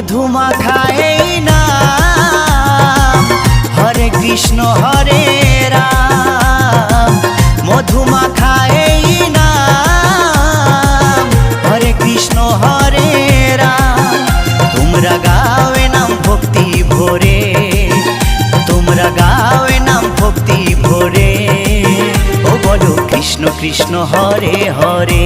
মধুমাখা এই নাম, হরে কৃষ্ণ হরে রাম। মধুমাখা এই নাম, হরে কৃষ্ণ হরে রাম। তোমরা গাও এ নাম ভক্তি ভরে, তোমরা গাও এ নাম ভক্তি ভরে। ও বলো কৃষ্ণ কৃষ্ণ হরে হরে।